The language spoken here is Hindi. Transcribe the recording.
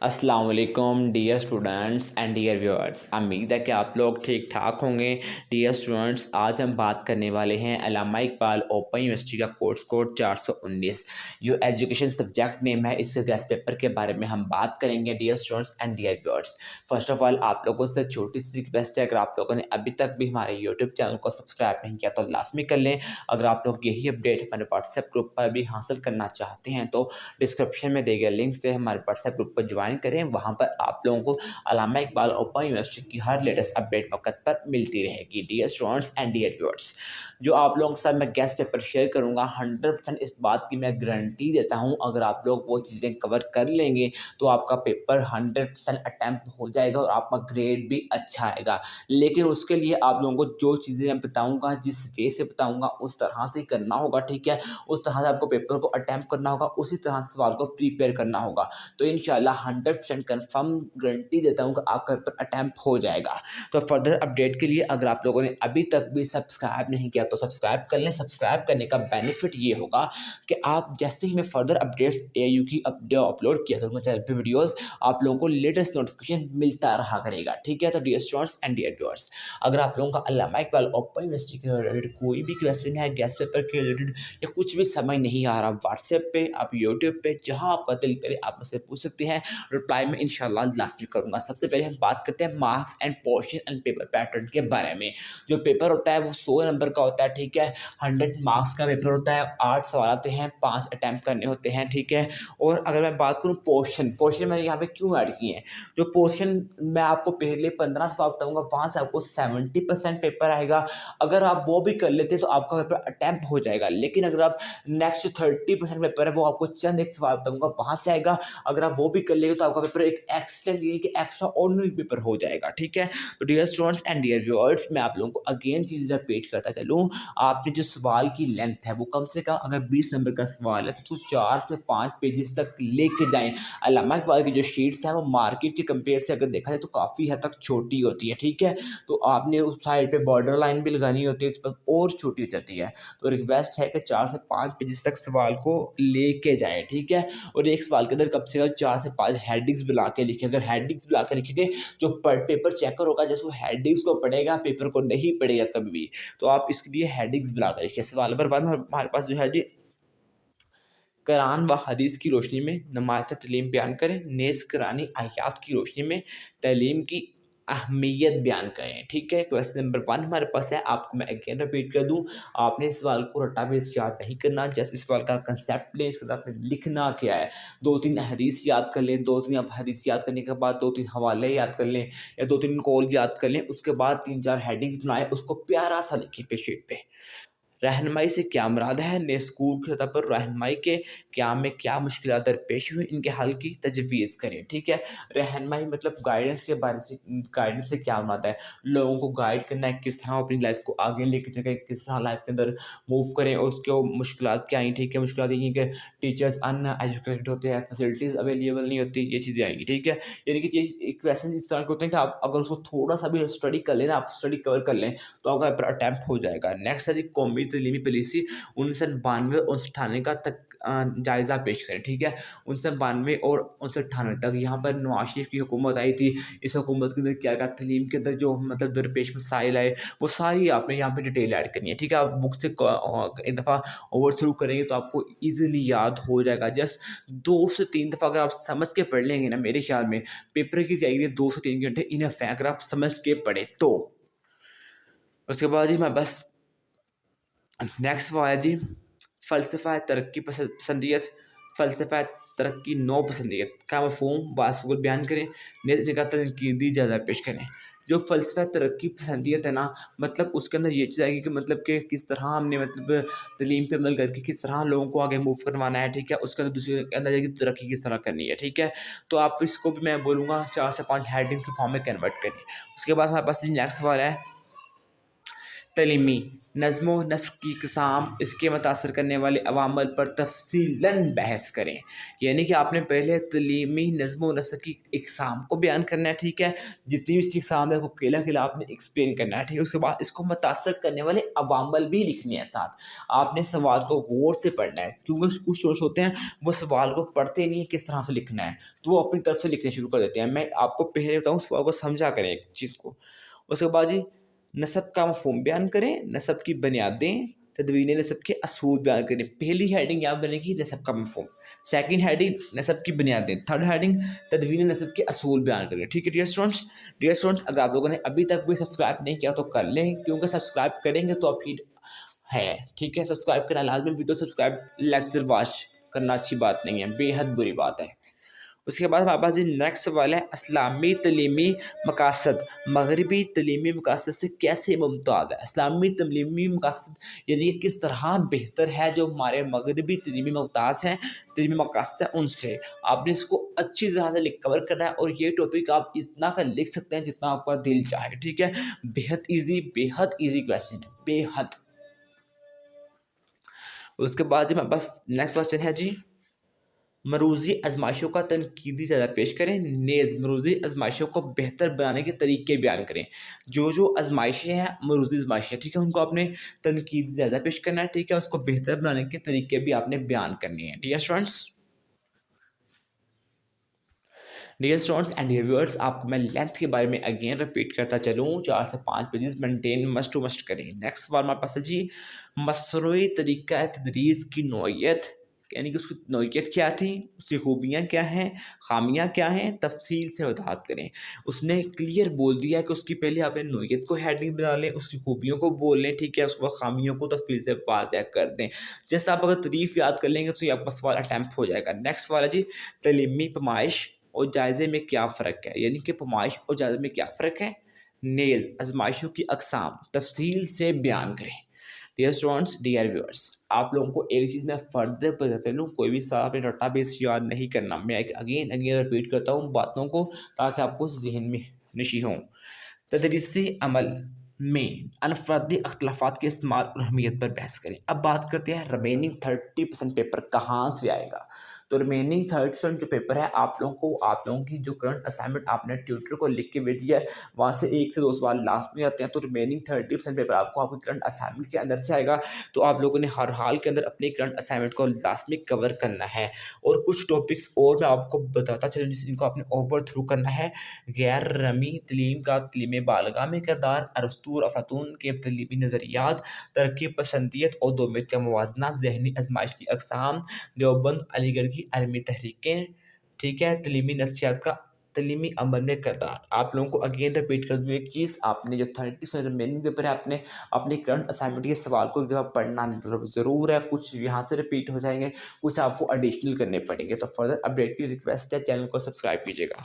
अस्सलाम वालेकुम dear students and dear viewers. उम्मीद है कि आप लोग ठीक ठाक होंगे। डियर स्टूडेंट्स, आज हम बात करने वाले हैं अल्लामा इकबाल ओपन यूनिवर्सिटी का कोर्स कोड 419 जो एजुकेशन सब्जेक्ट नेम है। इसके गेस्ट पेपर के बारे में हम बात करेंगे dear students and dear viewers. First of all आप लोगों से छोटी सी रिक्वेस्ट है, अगर आप लोगों ने अभी तक भी हमारे यूट्यूब चैनल को सब्सक्राइब नहीं किया तो लाजमी कर लें। अगर आप लोग यही अपडेट हमारे व्हाट्सएप ग्रुप पर भी हासिल करना चाहते हैं तो डिस्क्रिप्शन में दिए गए लिंक से हमारे व्हाट्सएप ग्रुप पर ज्वाइन करें। वहाँ पर आप लोगों को अल्लामा इकबाल ओपन यूनिवर्सिटी की हर लेटेस्ट अपडेट वक्त पर मिलती रहेगी। Dear students and dear viewers, जो आप लोगों के साथ मैं गेस्ट पेपर शेयर करूँगा 100% इस बात की मैं गारंटी देता हूँ, अगर आप लोग वो चीज़ें कवर कर लेंगे तो आपका पेपर 100% अटैम्प्ट हो जाएगा और आपका ग्रेड भी अच्छा आएगा। लेकिन उसके लिए आप लोगों को जो चीज़ें मैं बताऊँगा, जिस वे से बताऊँगा उस तरह से करना होगा, ठीक है। उस तरह से आपको पेपर को अटैम्प्ट करना होगा, उसी तरह से सवाल को प्रिपेयर करना होगा। तो इंशाल्लाह 100% कंफर्म गारंटी देता हूँ कि आपका पेपर अटैम्प्ट हो जाएगा। तो फर्दर अपडेट के लिए अगर आप लोगों ने अभी तक भी सब्सक्राइब नहीं किया तो सब्सक्राइब कर लें। सब्सक्राइब करने का बेनिफिट ये होगा कि आप जैसे ही मैं फर्दर अपडेट्स एयू की अपलोड किया करूँगा चैनल पे वीडियोस, आप लोगों को लेटेस्ट नोटिफिकेशन मिलता रहा करेगा, ठीक है। तो dear students and dear viewers, अगर आप लोगों का अल्लामा इकबाल ओपन यूनिवर्सिटी के रिलेटेड कोई भी क्वेश्चन है, गेस्ट पेपर के रिलेटेड या कुछ भी समझ नहीं आ रहा, व्हाट्सएप पे, आप यूट्यूब पे, जहां आपका दिल करे आप मुझसे पूछ सकते हैं। रिप्लाई में इंशाल्लाह लास्ट में करूंगा। सबसे पहले हम बात करते हैं marks end portion and paper pattern के बारे में। जो पेपर होता है वो 100 नंबर का होता है, ठीक है। 100 मार्क्स का पेपर होता है, 8 सवाल आते हैं, 5 अटैम्प्ट करने होते हैं, ठीक है। और अगर मैं बात करूँ पोर्शन मैंने यहाँ पे क्यों ऐड किए हैं, जो पोर्शन मैं आपको पहले 15 सवाल बताऊंगा, वहां से आपको 70% पेपर आएगा। अगर आप वो भी कर लेते तो आपका पेपर अटैम्प्ट हो जाएगा। लेकिन अगर आप नेक्स्ट 30% पेपर है वो आपको चंद एक सवाल बताऊंगा वहां से आएगा। अगर आप वो भी कर लेंगे तो आपका पेपर एक एक्सीलेंट यानी कि एक्स्ट्रा ऑर्डिनरी पेपर हो जाएगा, ठीक है। तो dear students and dear viewers, मैं आप लोगों को अगेन चीज़ रिपीट करता चलूँ। आपने जो सवाल की लेंथ है वो कम से कम, अगर 20 नंबर का सवाल है तो 4 से 5 पेजेस तक लेके जाएं। अल्लामा इकबाल की जो शीट्स हैं वो मार्केट के कंपेयर से अगर देखा जाए तो काफ़ी हद तक छोटी होती है, ठीक है। तो आपने उस साइड पे बॉर्डर लाइन भी लगानी होती है, उस पर और छोटी हो जाती है। तो रिक्वेस्ट है कि 4 से 5 पेजेस तक सवाल को लेके जाएं, ठीक है। और एक सवाल के अंदर कम से कम 4 से 5 हेडिंग्स बना के लिखें। अगर हेडिंग्स बना के लिखेंगे, जो पेपर चेकर होगा जैसे वो हेडिंग्स को पढ़ेगा, पेपर को नहीं पढ़ेगा कभी भी। तो आप इसके लिए हेडिंग्स बना के लिखें। सवाल नंबर 1 हमारे पास जो है जी, कुरान व हदीस की रोशनी में नमाज़ तलीम बयान करें। नेज़ कुरानी आयात की रोशनी में तालीम की अहमियत बयान करें, ठीक है। क्वेश्चन नंबर 1 हमारे पास है। आपको मैं अगेन रिपीट कर दूं, आपने इस सवाल को रट्टा बेस याद नहीं करना। जस्ट इस सवाल का कंसेप्ट लें, इसके बाद आपने लिखना क्या है। 2-3 हदीस याद कर लें, 2-3 आप हदीस याद करने के बाद 2-3 हवाले याद कर लें या 2-3 कॉल याद कर लें। उसके बाद 3-4 हेडिंग्स बनाए, उसको प्यारा सा लिखिए पे शीट पे। रहनुमाई से क्या मुराद है, ने स्कूल की सतह पर रहनुमाई के क़याम में क्या मुश्किलात दरपेश हुई, इनके हल की तजवीज़ करें, ठीक है। रहनुमाई मतलब गाइडेंस के बारे से, गाइडेंस से क्या मुराद है, लोगों को गाइड करना है, किस तरह अपनी लाइफ को आगे लेके जाए, किस तरह लाइफ के अंदर मूव करें, और उसके मुश्किलात क्या आई, ठीक है। मुश्किलात ये कि टीचर्स अनएजुकेटेड होते हैं, फैसिलिटीज़ अवेलेबल नहीं होती, ये चीज़ें आएंगी, ठीक है। यानी कि ये क्वेश्चन इस तरह के होते हैं कि आप अगर उसको थोड़ा सा भी स्टडी कर लें, आप स्टडी कवर कर लें तो आपका पेपर अटैम्प्ट हो जाएगा। नेक्स्ट है जी, कौमी तलीमी पॉलिसी 1992 और 1998 का जायज़ा पेश करें, ठीक है। 1992 और 1998 तक यहाँ पर नवाज शरीफ की हुकूमत आई थी। इस हुकूमत के अंदर क्या क्या तलीम के अंदर जो मतलब दरपेश मसाइल आए वो सारी आपने यहाँ पे डिटेल ऐड करनी है, ठीक है। आप बुक से एक दफ़ा ओवर थ्रू करेंगे तो आपको ईजिली याद हो जाएगा। जस्ट 2 से 3 दफ़ा अगर आप समझ के पढ़ लेंगे ना, मेरे ख्याल में पेपर की तैयारी 2 से 3 घंटे इनफ है, अगर आप समझ के पढ़े तो। उसके बाद ही मैं बस नेक्स्ट वो है जी, फ़लसफ़ा तरक्की पसंदियत। फ़लसफ़ा तरक्की नो पसंदियत का मफ़हूम बासुगुल बयान करें। निका तनकीदी ज़्यादा पेश करें। जो फ़लसफ़ा तरक्की पसंदियत है ना, मतलब उसके अंदर ये चीज़ आएगी कि मतलब कि किस तरह हमने मतलब तलीम पे अमल करके किस तरह लोगों को आगे मूव करवाना है, ठीक है। उसके अंदर दूसरे के अंदर जाएगी तरक्की किस तरह करनी है, ठीक है। तो आप इसको भी मैं बोलूँगा 4 से 5 हेडिंग के फॉर्म में कन्वर्ट करें। उसके बाद हमारे पास नेक्स्ट सवाल है, तलीमी नज़्म व नस्क की इक़साम, इसके मुतासर करने वाले अवामल पर तफ़सीलन बहस करें। यानी कि आपने पहले तलीमी नज़्म व नस्क की इक़साम को बयान करना है, ठीक है? जितनी भी इसकी इक़साम है वो अकेला-अकेला आपने एक्सप्लेन करना है, ठीक है? उसके बाद इसको मुतासर करने वाले अवामल भी लिखने हैं साथ। आपने सवाल को गौर से पढ़ना है, क्योंकि कुछ स्टूडेंट्स होते हैं वो सवाल को पढ़ते नहीं है किस तरह से लिखना है, तो वो अपनी तरफ से लिखने शुरू कर देते हैं। मैं आपको पहले बताऊँ, सवाल को समझा करें एक चीज़ को। उसके बाद जी नसब का मफ़हूम बयान करें, नसब की बुनियादें, तदवीन नसब के असूल बयान करें। पहली हेडिंग क्या बनेगी? नसब का मफ़हूम। सेकंड हेडिंग नसब की बुनियादें। थर्ड हेडिंग तदवीन नसब के असूल बयान करें। ठीक है डियर स्टूडेंट्स? डियर स्टूडेंट्स, अगर आप लोगों ने अभी तक भी सब्सक्राइब नहीं किया तो कर लें, क्योंकि सब्सक्राइब करेंगे तो फिर है, ठीक है? सब्सक्राइब करना लाज़मी, वीडियो सब्सक्राइब लेक्चर वॉच करना अच्छी बात नहीं है, बेहद बुरी बात है। उसके बाद हमारे पास ये नेक्स्ट सवाल है, इस्लामी तलीमी मकासद मगरबी तलीमी मकासद से कैसे मुमताज़ है? इस्लामी तलीमी मकासद यानी कि किस तरह बेहतर है जो हमारे मगरबी तलीमी मुमताज़ हैं, तलीमी मकासद हैं उनसे। आपने इसको अच्छी तरह से कवर करना है, और ये टॉपिक आप इतना का लिख सकते हैं जितना आपका दिल चाहे, ठीक है? बेहद ईजी क्वेश्चन है, बेहद। उसके बाद जी हमारे पास नेक्स्ट क्वेश्चन है जी, मरूज़ी आज़माइशों का तनकीदी ज़्यादा पेश करें। नेज़ मरूज़ी आज़माइशों को बेहतर बनाने के तरीके बयान करें। जो आज़माइशें हैं मरूज़ी आज़माइशें, ठीक है? उनको आपने तनकीदी ज़्यादा पेश करना है, ठीक है? उसको बेहतर बनाने के तरीके भी आपने बयान करने हैं। Dear students, dear students and dear viewers, आपको मैं लेंथ के बारे में अगेन रिपीट करता चलूँ, 4 से 5 pages maintain must to must करें। नेक्स्ट सवाल हमारे पास है जी, मसरूई तरीका तदरीस की नौइयत, यानी कि उसकी नौइयत क्या थी, उसकी खूबियाँ क्या हैं, खामियाँ क्या हैं, तफसील से वजाहत करें। उसने क्लियर बोल दिया है कि उसकी पहले आपने नौइयत को हेडिंग बना लें, उसकी खूबियों को बोल लें, ठीक है? उसके बाद खामियों को तफसील से वाज़ेह कर दें। जैसे आप अगर तारीफ़ याद कर लेंगे तो ये आपका सवाल अटैम्प्ट हो जाएगा। नेक्स्ट सवाल है जी, तलीमी पैमाइश और जायज़े में क्या फ़र्क है? यानी कि पैमाइश और जायज़े में क्या फ़र्क है? नेज़ आज़माइशों की अक़साम तफ़सील से बयान करें। डियर स्टूडेंट्स, डियर व्यूअर्स, आप लोगों को एक चीज़ मैं फर्दर बताता चलूँ, कोई भी सवाल अपने डाटाबेस याद नहीं करना। मैं एक अगेन रिपीट करता हूँ बातों को, ताकि आपको ज़हन में नशी हों। तदरीसी अमल में अनफरादी अख्तिलाफ़ात के इस्तेमाल और अहमियत पर बहस करें। अब बात करते हैं रिमेनिंग 30% पेपर कहाँ से आएगा। तो रिमेनिंग 30% जो पेपर है, आप लोगों की जो करंट असाइनमेंट आपने ट्यूटर को लिख के भेजी है, वहाँ से 1 से 2 सवाल लास्ट में आते हैं। तो रिमेनिंग 30% पेपर आपको आपकी करंट असाइनमेंट के अंदर से आएगा। तो आप लोगों ने हर हाल के अंदर अपनी करंट असाइनमेंट को लास्ट में कवर करना है। और कुछ टॉपिक्स और मैं आपको बताता चलूँ जिनको आपने ओवर थ्रू करना है। गैर रमी तलीम का तलीम बालगा में किरदार, अरस्तू और अफलातून के तलीमी नज़रियात, तरकीब पसंदियत और दोमियत का मुवाज़ना, ज़हनी आज़माइश की अक़साम, देवबंद अलीगढ़ की अलमी तहरीकें, ठीक है? तलीमी नफ्सियात का तलीमी अमल में किरदार। आप लोगों को अगेन रिपीट कर दूँ एक चीज़, आपने जो 30% रिमेनिंग पेपर है, आपने अपनी करंट असाइनमेंट के सवाल को एक दफ़ा पढ़ना ज़रूर है। कुछ यहाँ से रिपीट हो जाएँगे, कुछ आपको एडिशनल करने पड़ेंगे। तो फर्दर अपडेट की रिक्वेस्ट है, चैनल को सब्सक्राइब कीजिएगा।